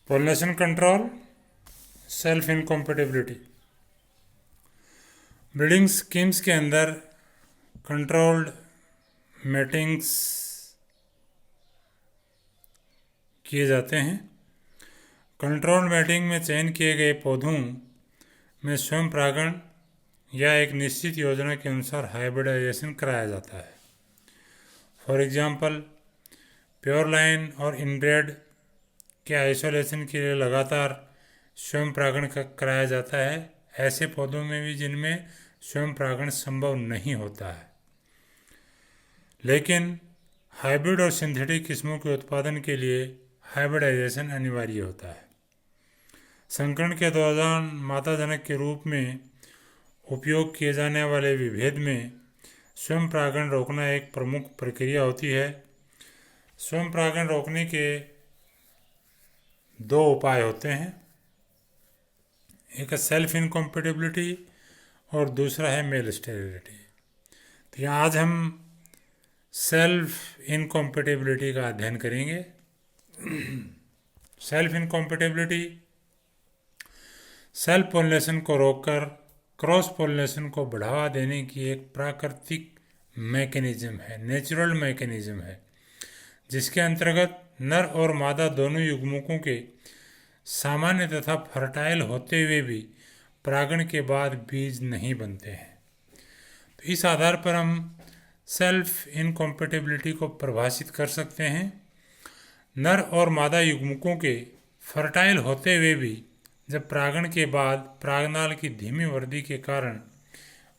Pollination control, self incompatibility. Breeding schemes के अंदर controlled mattings किए जाते हैं। कंट्रोल्ड मैटिंग में चयन किए गए पौधों में स्वयं परागण या एक निश्चित योजना के अनुसार हाइब्रिडाइजेशन कराया जाता है। फॉर एग्जांपल, प्योर लाइन और इनब्रेड के आइसोलेशन के लिए लगातार स्वयं परागण कराया जाता है, ऐसे पौधों में भी जिनमें स्वयं परागण संभव नहीं होता है। लेकिन हाइब्रिड और सिंथेटिक किस्मों के उत्पादन के लिए हाइब्रिडाइजेशन अनिवार्य होता है। संकरण के दौरान माताजनक के रूप में उपयोग किए जाने वाले विभेद में स्वयं परागण रोकना एक प्रमुख प्रक्रिया होती है। स्वयं परागण रोकने के दो उपाय होते हैं, एक है सेल्फ इनकॉम्पेटिबिलिटी और दूसरा है मेल स्टेरिलिटी। तो यहाँ आज हम सेल्फ इनकॉम्पेटिबिलिटी का अध्ययन करेंगे। सेल्फ इनकॉम्पेटिबिलिटी सेल्फ पॉलिनेशन को रोककर क्रॉस पॉलिनेशन को बढ़ावा देने की एक प्राकृतिक मैकेनिज्म है, नेचुरल मैकेनिज्म है, जिसके अंतर्गत नर और मादा दोनों युग्मकों के सामान्य तथा फर्टाइल होते हुए भी परागण के बाद बीज नहीं बनते हैं। तो इस आधार पर हम सेल्फ इनकॉम्पेटिबिलिटी को परिभाषित कर सकते हैं। नर और मादा युग्मकों के फर्टाइल होते हुए भी जब परागण के बाद परागनाल की धीमी वृद्धि के कारण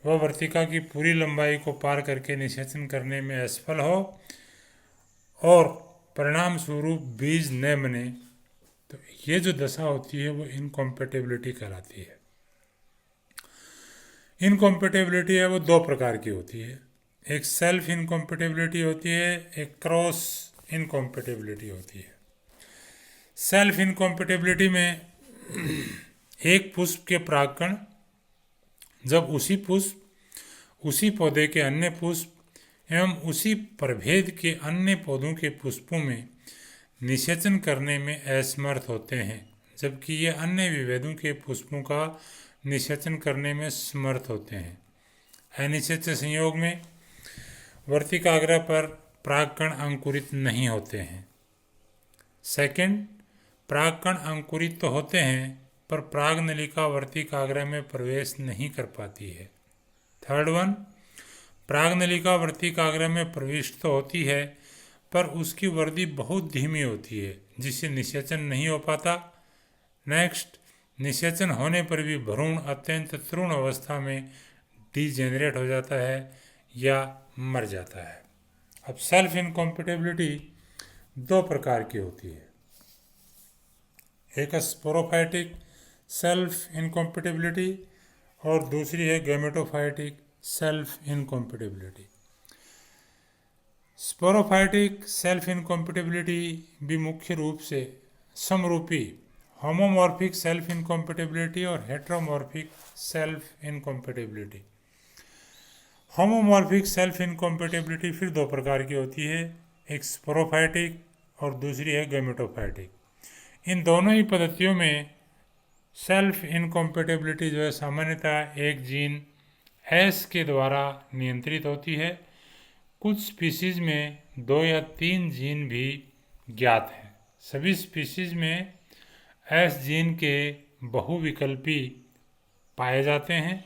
वह वर्तिका की पूरी लंबाई को पार करके निषेचन करने में असफल हो और परिणाम स्वरूप बीज न बने, तो ये जो दशा होती है वो इनकॉम्पेटिबिलिटी कहलाती है। इनकॉम्पेटिबिलिटी है वो दो प्रकार की होती है, एक सेल्फ इनकॉम्पेटिबिलिटी होती है, एक क्रॉस इनकॉम्पेटिबिलिटी होती है। सेल्फ इनकॉम्पेटिबिलिटी में एक पुष्प के परागकण जब उसी पौधे के अन्य पुष्प एवं उसी प्रभेद के अन्य पौधों के पुष्पों में निषेचन करने में असमर्थ होते हैं, जबकि ये अन्य विभेदों के पुष्पों का निषेचन करने में समर्थ होते हैं। अनिषेच्य संयोग में वर्तिकाग्र पर परागकण अंकुरित नहीं होते हैं। सेकंड, परागकण अंकुरित तो होते हैं पर परागनलिका वर्तिकाग्र में प्रवेश नहीं कर पाती है। थर्ड वन, परागनलिका वर्तिकाग्र में प्रविष्ट तो होती है पर उसकी वृद्धि बहुत धीमी होती है, जिससे निषेचन नहीं हो पाता। नेक्स्ट, निषेचन होने पर भी भ्रूण अत्यंत तरुण अवस्था में डीजेनरेट हो जाता है या मर जाता है। अब सेल्फ इनकॉम्पेटिबिलिटी दो प्रकार की होती है, एक है स्पोरोफाइटिक सेल्फ इनकॉम्पेटिबिलिटी और दूसरी है gametophytic self incompatibility. Sporophytic self incompatibility भी मुख्य रूप से समरूपी होमोमॉर्फिक सेल्फ इनकॉम्पेटिबिलिटी और heteromorphic self incompatibility. Homomorphic self incompatibility फिर दो प्रकार की होती है, एक स्पोरोफाइटिक और दूसरी है गैमेटोफाइटिक। इन दोनों ही पद्धतियों में सेल्फ इनकॉम्पेटिबिलिटी जो है सामान्यतः एक जीन एस के द्वारा नियंत्रित होती है। कुछ स्पीशीज में 2 या 3 जीन भी ज्ञात हैं। सभी स्पीशीज में एस जीन के बहुविकल्पी पाए जाते हैं,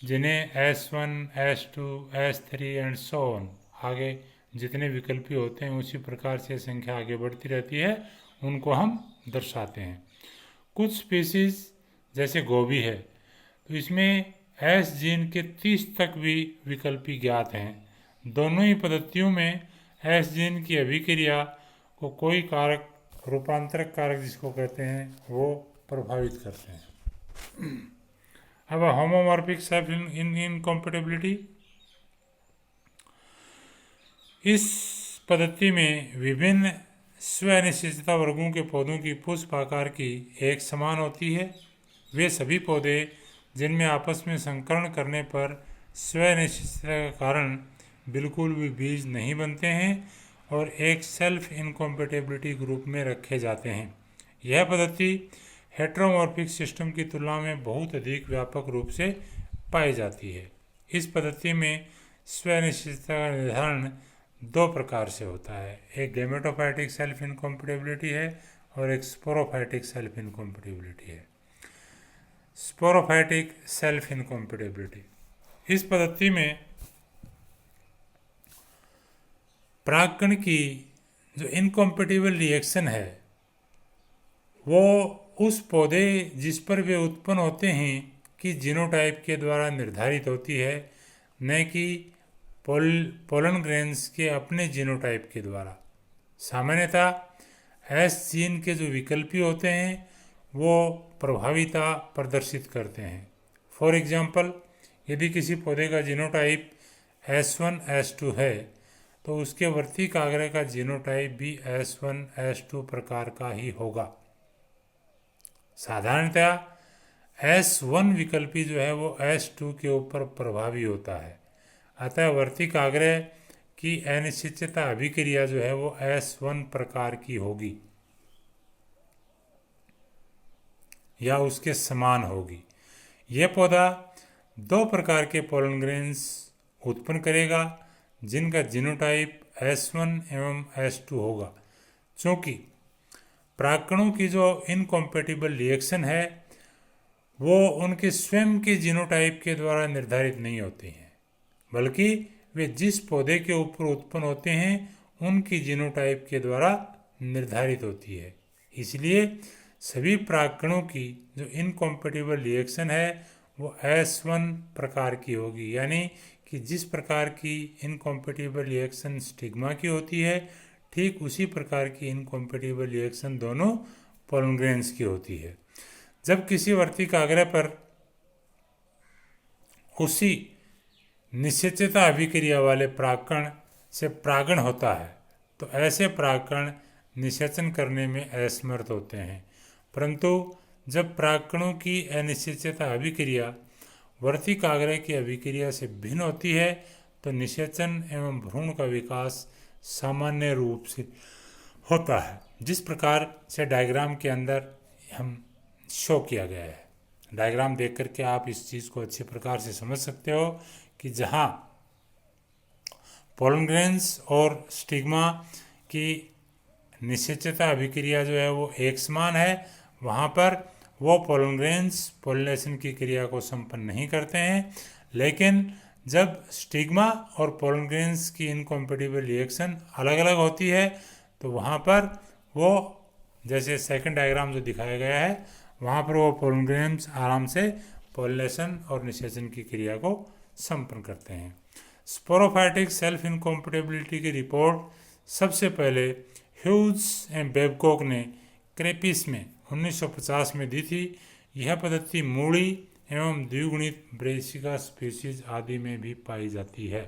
जिन्हें S1, S2, S3 and so on, आगे जितने विकल्पी होते हैं उसी प्रकार से संख्या आगे बढ़ती रहती है, उनको हम दर्शाते हैं। कुछ स्पीशीज जैसे गोभी है तो इसमें एस जीन के 30 तक भी विकल्पी ज्ञात हैं। दोनों ही पद्धतियों में एस जीन की अभिक्रिया को कोई कारक, रूपांतरक कारक जिसको कहते हैं, वो प्रभावित करते हैं। अब होमोमॉर्फिक सेल्फ इनकॉम्पेटिबिलिटी, इस पद्धति में विभिन्न स्वनिश्चितता वर्गों के पौधों की पुष्प आकार की एक समान होती है। वे सभी पौधे जिनमें आपस में संकरण करने पर स्वनिश्चितता के कारण बिल्कुल भी बीज नहीं बनते हैं और एक सेल्फ इनकॉम्पेटिबिलिटी ग्रुप में रखे जाते हैं। यह पद्धति हेटेरोमॉर्फिक सिस्टम की तुलना में बहुत अधिक व्यापक रूप से पाई जाती है। इस पद्धति में स्वनिश्चितता का निर्धारण दो प्रकार से होता है, एक गैमेटोफाइटिक सेल्फ इनकॉम्पेटिबिलिटी है और एक स्पोरोफाइटिक सेल्फ इनकॉम्पेटिबिलिटी है। स्पोरोफाइटिक सेल्फ इनकॉम्पेटिबिलिटी, इस पद्धति में परागकण की जो इनकॉम्पेटिबल रिएक्शन है वो उस पौधे जिस पर वे उत्पन्न होते हैं कि जीनोटाइप के द्वारा निर्धारित होती है, न कि पोलन ग्रेन्स के अपने जीनोटाइप के द्वारा। सामान्यतः एस जीन के जो विकल्पी होते हैं वो प्रभाविता प्रदर्शित करते हैं। फॉर एग्जांपल, यदि किसी पौधे का जीनोटाइप S1 S2 है तो उसके वर्तिकाग्र का जीनोटाइप भी S1 S2 प्रकार का ही होगा। साधारणतः S1 विकल्पी जो है वो S2 के ऊपर प्रभावी होता है, अतः वर्तिकाग्र की अनिश्चितता अभिक्रिया जो है वो S1 प्रकार की होगी या उसके समान होगी। यह पौधा दो प्रकार के पोलन ग्रेन्स उत्पन्न करेगा जिनका जीनोटाइप S1 एवं S2 होगा। चूँकि परागकणों की जो इनकॉम्पेटिबल रिएक्शन है वो उनके स्वयं के जीनोटाइप के द्वारा निर्धारित नहीं होती हैं, बल्कि वे जिस पौधे के ऊपर उत्पन्न होते हैं उनकी जीनोटाइप के द्वारा निर्धारित होती है। इसलिए सभी परागकणों की जो इनकॉम्पेटिबल रिएक्शन है वो S1 प्रकार की होगी, यानी कि जिस प्रकार की इनकॉम्पेटिबल रिएक्शन स्टिग्मा की होती है ठीक उसी प्रकार की इनकॉम्पेटिबल रिएक्शन दोनों पोलन ग्रेन्स की होती है। जब किसी वर्तिकाग्र पर उसी निषेचता अभिक्रिया वाले परागकण से परागण होता है तो ऐसे परागकण निषेचन करने में असमर्थ होते हैं, परंतु जब परागकणों की अनिश्चितता अभिक्रिया वर्तिकाग्र की अभिक्रिया से भिन्न होती है तो निषेचन एवं भ्रूण का विकास सामान्य रूप से होता है, जिस प्रकार से डायग्राम के अंदर हम शो किया गया है। डायग्राम देख करके आप इस चीज़ को अच्छे प्रकार से समझ सकते हो कि जहाँ पोलन ग्रेन्स और स्टिग्मा की निषेचता अभिक्रिया जो है वो एक समान है, वहाँ पर वो पोलन ग्रेन्स पोलिनेशन की क्रिया को संपन्न नहीं करते हैं। लेकिन जब स्टिग्मा और पोलन ग्रेन्स की इनकॉम्पेटिबल रिएक्शन अलग अलग होती है तो वहाँ पर वो, जैसे सेकंड डायग्राम जो दिखाया गया है, वहाँ पर वो पोलन ग्रेन्स आराम से पोलिनेशन और निषेचन की क्रिया को संपन्न करते हैं। स्पोरोफाइटिक सेल्फ इनकॉम्पेटिबिलिटी की रिपोर्ट सबसे पहले ह्यूज एंड बेबकॉक ने क्रेपिस में 1950 में दी थी। यह पद्धति मूड़ी एवं द्विगुणित ब्रेसिका स्पीशीज आदि में भी पाई जाती है।